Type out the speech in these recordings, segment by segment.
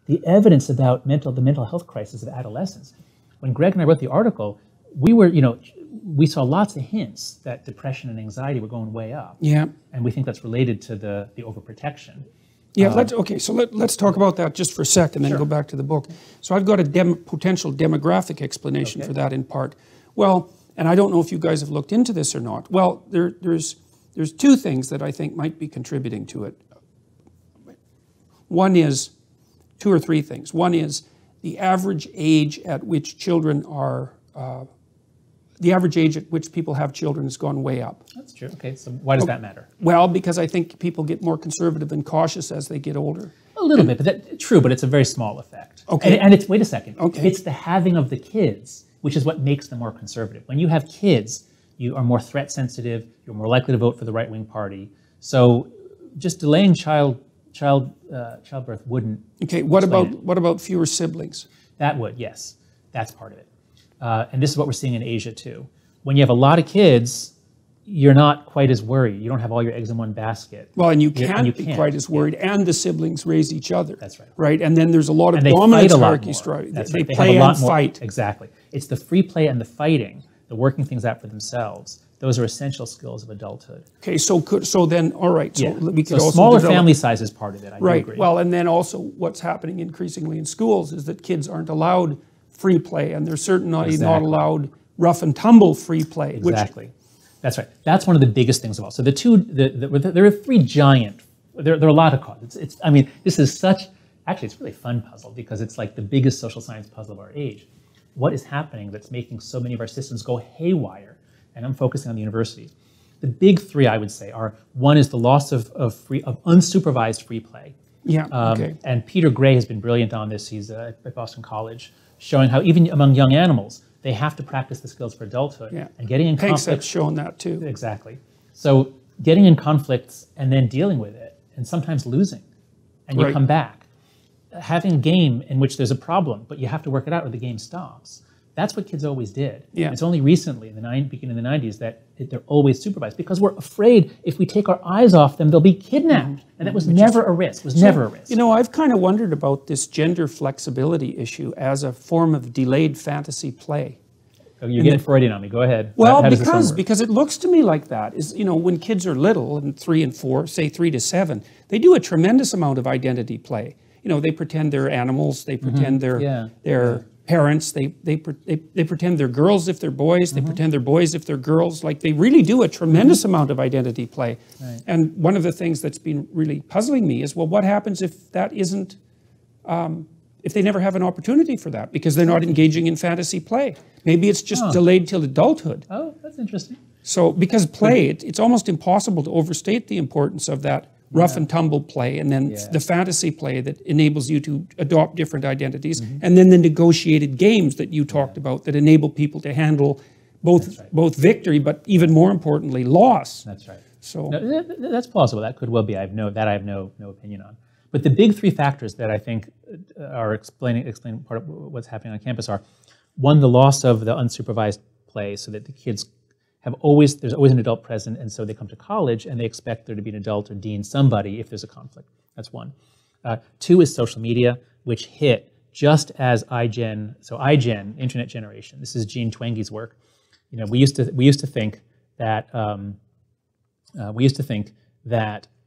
the evidence about the mental health crisis of adolescence. When Greg and I wrote the article, we saw lots of hints that depression and anxiety were going way up. Yeah. And we think that's related to the overprotection. Yeah, let's talk about that just for a second, and then go back to the book. So I've got a potential demographic explanation for that in part. Well, and I don't know if you guys have looked into this or not. Well, there's two things that I think might be contributing to it. One is, two or three things. One is the average age at which children are, the average age at which people have children has gone way up. That's true. Okay, so why does that matter? Well, because I think people get more conservative and cautious as they get older. A little bit, but true, but it's a very small effect. Okay. And it's, wait a second, okay. It's the having of the kids, which is what makes them more conservative. When you have kids, you are more threat sensitive, you're more likely to vote for the right-wing party. So just delaying childbirth wouldn't. Okay, what about fewer siblings? That would, yes, that's part of it. And this is what we're seeing in Asia too. When you have a lot of kids, you're not quite as worried. You don't have all your eggs in one basket. Well, and you can't be quite as worried, and the siblings raise each other. That's right. Right, and then there's a lot of dominance hierarchies. They play and fight. Exactly. It's the free play and the fighting, the working things out for themselves. Those are essential skills of adulthood. Okay, so then, all right. So we could also smaller family size is part of it. I do agree. Well, and then also what's happening increasingly in schools is that kids aren't allowed free play, and they're certainly not allowed rough and tumble free play. Exactly. That's right. That's one of the biggest things of all. So there are three giant, there are a lot of causes. I mean, this is actually it's a really fun puzzle because it's like the biggest social science puzzle of our age. What is happening that's making so many of our systems go haywire? And I'm focusing on the universities. The big three, I would say, are one is the loss of unsupervised free play. Yeah, okay. And Peter Gray has been brilliant on this. He's at Boston College, showing how even among young animals, they have to practice the skills for adulthood. Yeah. And getting in conflicts. Hanks has shown that too. Exactly. So getting in conflicts and then dealing with it, and sometimes losing, and you come back. Having a game in which there's a problem, but you have to work it out or the game stops. That's what kids always did. Yeah. It's only recently, beginning in the 90s, that they're always supervised because we're afraid if we take our eyes off them, they'll be kidnapped. And that was never a risk. Never a risk. You know, I've kind of wondered about this gender flexibility issue as a form of delayed fantasy play. Oh, you're getting Freudian on me. Go ahead. Well, because it looks to me like that is, you know, when kids are little and 3 and 4, say 3 to 7, they do a tremendous amount of identity play. You know, they pretend they're animals. They pretend they're parents. They pretend they're girls if they're boys. They pretend they're boys if they're girls. Like, they really do a tremendous amount of identity play. Right. And one of the things that's been really puzzling me is, well, what happens if that isn't, if they never have an opportunity for that because they're not engaging in fantasy play? Maybe it's just delayed till adulthood. Oh, that's interesting. So, because play, it's almost impossible to overstate the importance of that rough and tumble play, and then the fantasy play that enables you to adopt different identities, and then the negotiated games that you talked about that enable people to handle both victory, but even more importantly, loss. That's right. So no, that's plausible. That could well be. I have no opinion on. But the big three factors that I think are explaining part of what's happening on campus are, one, the loss of the unsupervised play, so that the kids there's always an adult present, and so they come to college and they expect there to be an adult or dean somebody if there's a conflict. That's one. 2 is social media, which hit just as iGen, internet generation. This is Jean Twenge's work. You know, we used to think that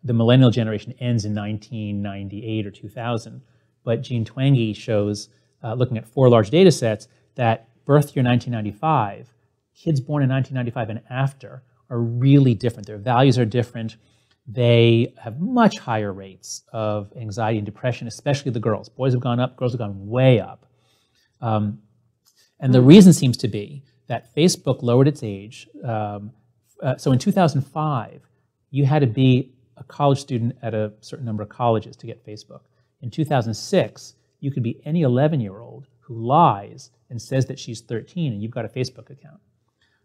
the millennial generation ends in 1998 or 2000, but Jean Twenge shows, looking at 4 large data sets, that birth year 1995. Kids born in 1995 and after are really different. Their values are different. They have much higher rates of anxiety and depression, especially the girls. Boys have gone up, girls have gone way up. And the reason seems to be that Facebook lowered its age. So in 2005, you had to be a college student at a certain number of colleges to get Facebook. In 2006, you could be any 11-year-old who lies and says that she's 13 and you've got a Facebook account.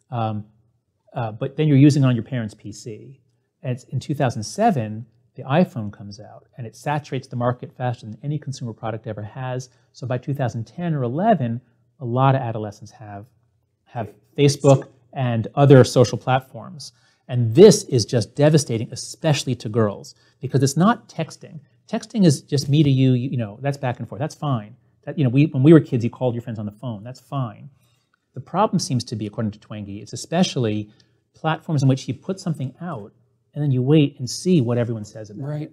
But then you're using it on your parents' PC. And in 2007, the iPhone comes out, and it saturates the market faster than any consumer product ever has. So by 2010 or 11, a lot of adolescents have Facebook and other social platforms. And this is just devastating, especially to girls, because it's not texting. Texting is just me to you, you know, that's back and forth. That's fine. That, you know, when we were kids, you called your friends on the phone. That's fine. The problem seems to be, according to Twenge, it's especially platforms in which you put something out and then you wait and see what everyone says about it.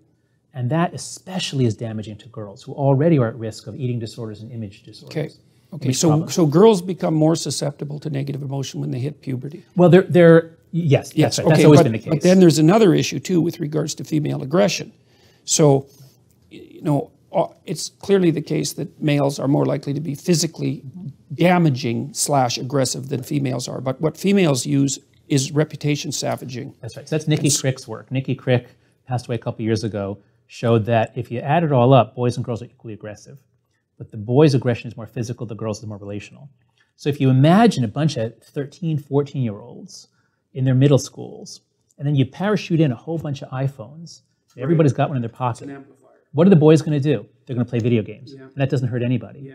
And that especially is damaging to girls who already are at risk of eating disorders and image disorders. Okay. So girls become more susceptible to negative emotion when they hit puberty. Well, yes, that's right. That's always been the case. But then there's another issue too with regards to female aggression. So, you know, it's clearly the case that males are more likely to be physically damaging / aggressive than females are. But what females use is reputation savaging. That's right. So that's Nikki Crick's work. Nikki Crick passed away a couple years ago, showed that if you add it all up, boys and girls are equally aggressive. But the boys' aggression is more physical, the girls' is more relational. So if you imagine a bunch of 13, 14-year-olds in their middle schools, and then you parachute in a whole bunch of iPhones, everybody's got one in their pocket. It's an amplifier. What are the boys going to do? They're going to play video games. And that doesn't hurt anybody.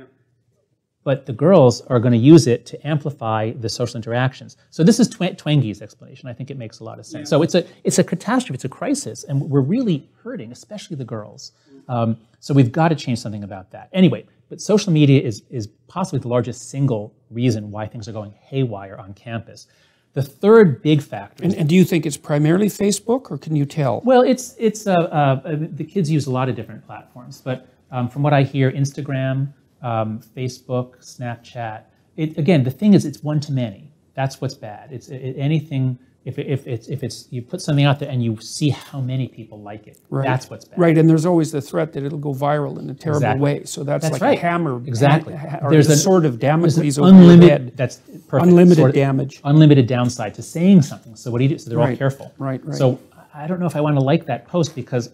But the girls are going to use it to amplify the social interactions. So this is Twenge's explanation. I think it makes a lot of sense. So it's a catastrophe, it's a crisis, and we're really hurting, especially the girls. So we've got to change something about that. Anyway, but social media is possibly the largest single reason why things are going haywire on campus. The third big factor. And do you think it's primarily Facebook, or can you tell? Well, the kids use a lot of different platforms, but from what I hear, Instagram, Facebook, Snapchat. Again, the thing is, it's one to many. That's what's bad. Anything. If it's you put something out there and you see how many people like it, that's what's bad. Right, and there's always the threat that it'll go viral in a terrible way. So that's like a hammer. Exactly. There's a sword of Damocles over unlimited, your head. That's perfect. Unlimited damage. Unlimited downside to saying something. So what do you do? So they're all careful. Right. So I don't know if I want to like that post because,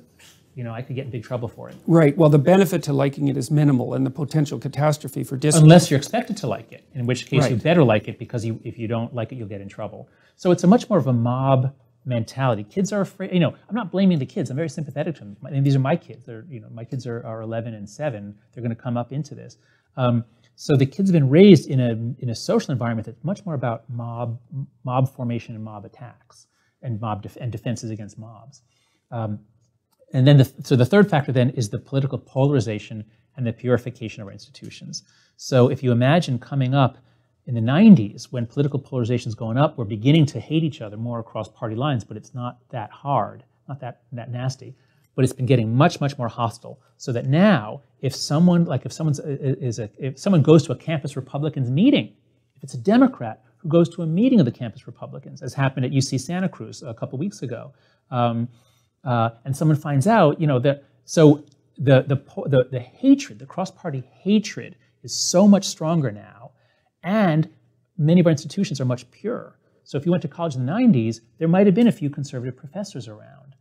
you know, I could get in big trouble for it. Right. Well, the benefit to liking it is minimal, and the potential catastrophe for discipline. Unless you're expected to like it, in which case you better like it, because if you don't like it, you'll get in trouble. So it's a much more of a mob mentality. Kids are afraid. You know, I'm not blaming the kids. I'm very sympathetic to them. And these are my kids. My kids are 11 and 7. They're going to come up into this. So the kids have been raised in a social environment that's much more about mob formation and mob attacks and defenses against mobs. And then so the third factor then is the political polarization and the purification of our institutions. So if you imagine coming up in the 90s, when political polarization is going up, we're beginning to hate each other more across party lines, but it's not that hard, not that nasty. But it's been getting much, much more hostile. So that now, if someone goes to a campus Republicans meeting, if it's a Democrat who goes to a meeting of the campus Republicans, as happened at UC Santa Cruz a couple weeks ago, and someone finds out, you know, the hatred, the cross-party hatred, is so much stronger now, and many of our institutions are much purer. So if you went to college in the 90s, there might have been a few conservative professors around,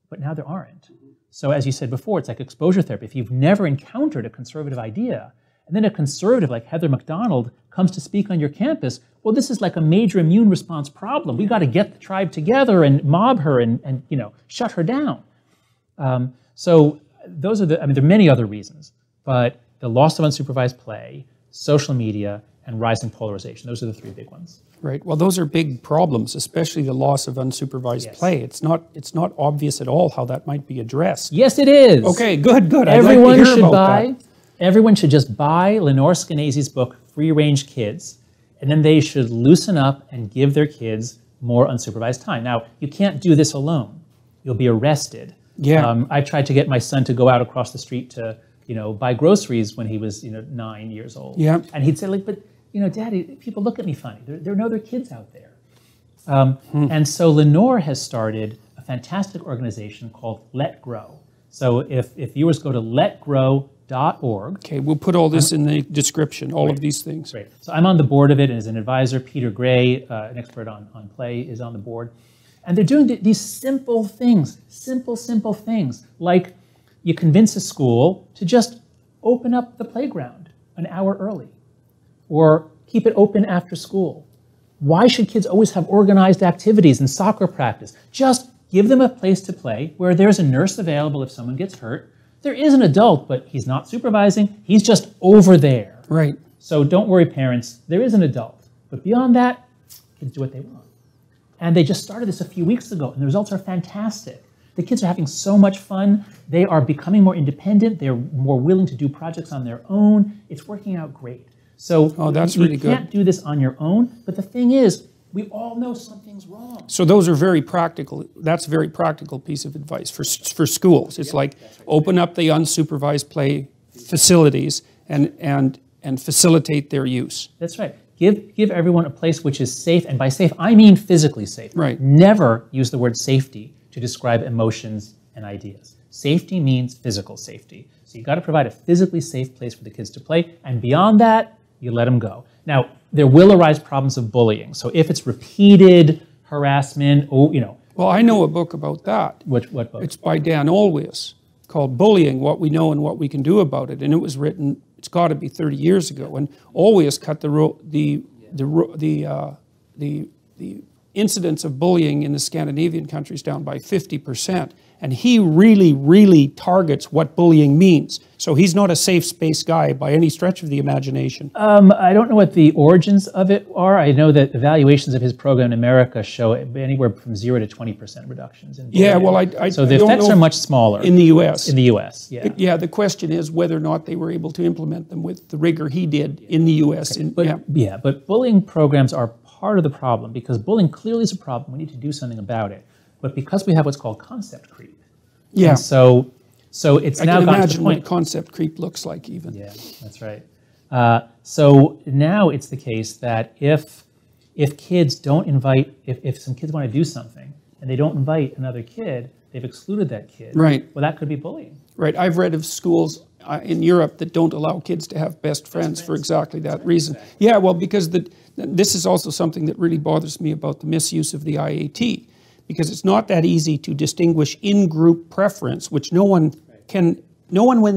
but now there aren't. So as you said before, it's like exposure therapy. If you've never encountered a conservative idea, and then a conservative like Heather McDonald comes to speak on your campus, well, this is like a major immune response problem. We've got to get the tribe together and mob her and you know, shut her down. So those are there are many other reasons, but the loss of unsupervised play, social media, and rising polarization. Those are the three big ones. Right. Well, those are big problems, especially the loss of unsupervised play. It's not obvious at all how that might be addressed. Yes, it is. Okay, good. Everyone should just buy Lenore Skenazy's book, Free Range Kids, and then they should loosen up and give their kids more unsupervised time. Now, you can't do this alone. You'll be arrested. Yeah. I tried to get my son to go out across the street to, you know, buy groceries when he was, 9 years old. Yeah. And he'd say, like, but, Daddy, people look at me funny. There are no other kids out there. And so Lenore has started a fantastic organization called Let Grow. So if viewers go to letgrow.org. Okay, we'll put all this in the description, all of these things. Great. So I'm on the board of it as an advisor. Peter Gray, an expert on play, is on the board. And they're doing these simple things, simple things, like you convince a school to just open up the playground an hour early, or keep it open after school. Why should kids always have organized activities and soccer practice? Just give them a place to play where there's a nurse available if someone gets hurt. There is an adult, but he's not supervising. He's just over there. Right. So don't worry, parents. There is an adult. But beyond that, kids do what they want. And they just started this a few weeks ago, and the results are fantastic. The kids are having so much fun. They are becoming more independent. They're more willing to do projects on their own. It's working out great. So that's you really good. can't do this on your own, but the thing is, we all know something's wrong. So those are very practical. That's a very practical piece of advice for schools. It's like open up the unsupervised play facilities and facilitate their use. That's right. Give everyone a place which is safe, and by safe I mean physically safe. Right. Never use the word safety to describe emotions and ideas. Safety means physical safety. So you've got to provide a physically safe place for the kids to play, and beyond that, you let them go. Now, there will arise problems of bullying. So if it's repeated harassment, Well, I know a book about that. What book? It's by Dan Olweus, called Bullying, What We Know and What We Can Do About It. And it was written, it's got to be 30 years ago. And Olweus cut the incidence of bullying in the Scandinavian countries down by 50%. And he really, really targets what bullying means. So he's not a safe space guy by any stretch of the imagination. I don't know what the origins of it are. I know that evaluations of his program in America show anywhere from 0 to 20% reductions in bullying. Yeah, well, so the effects are much smaller. In the U.S. In the U.S., yeah. Yeah, the question is whether or not they were able to implement them with the rigor he did in the U.S. Okay. But bullying programs are part of the problem, because bullying clearly is a problem. We need to do something about it. But because we have what's called concept creep. Yeah. And so it's now gotten to the point. I can imagine what concept creep looks like even. Yeah, that's right. So now it's the case that if kids don't invite, if some kids want to do something and they don't invite another kid, they've excluded that kid. Right. Well, that could be bullying. Right. I've read of schools in Europe that don't allow kids to have best friends for exactly that reason. Yeah, well, because this is also something that really bothers me about the misuse of the IAT. Because it's not that easy to distinguish in-group preference, which no one in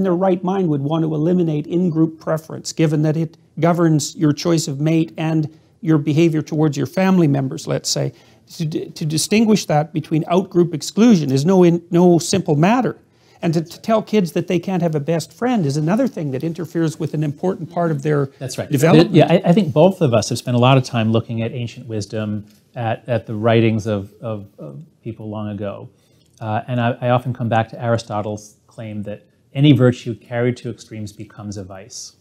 their right mind would want to eliminate in-group preference, given that it governs your choice of mate and your behavior towards your family members, let's say. To distinguish that between out-group exclusion is no simple matter. And to tell kids that they can't have a best friend is another thing that interferes with an important part of their development. Yeah, I think both of us have spent a lot of time looking at ancient wisdom, at the writings of people long ago. And I often come back to Aristotle's claim that any virtue carried to extremes becomes a vice.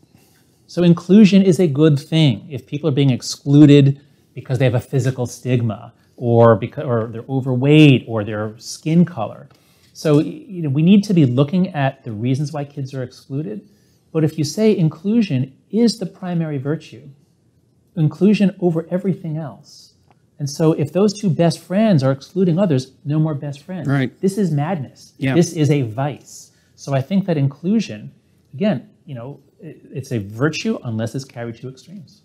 So inclusion is a good thing. If people are being excluded because they have a physical stigma, or they're overweight, or their skin color. So we need to be looking at the reasons why kids are excluded. But if you say inclusion is the primary virtue, inclusion over everything else. And so if those two best friends are excluding others, no more best friends. Right. This is madness. Yeah. This is a vice. So I think that inclusion, again, it's a virtue unless it's carried to extremes.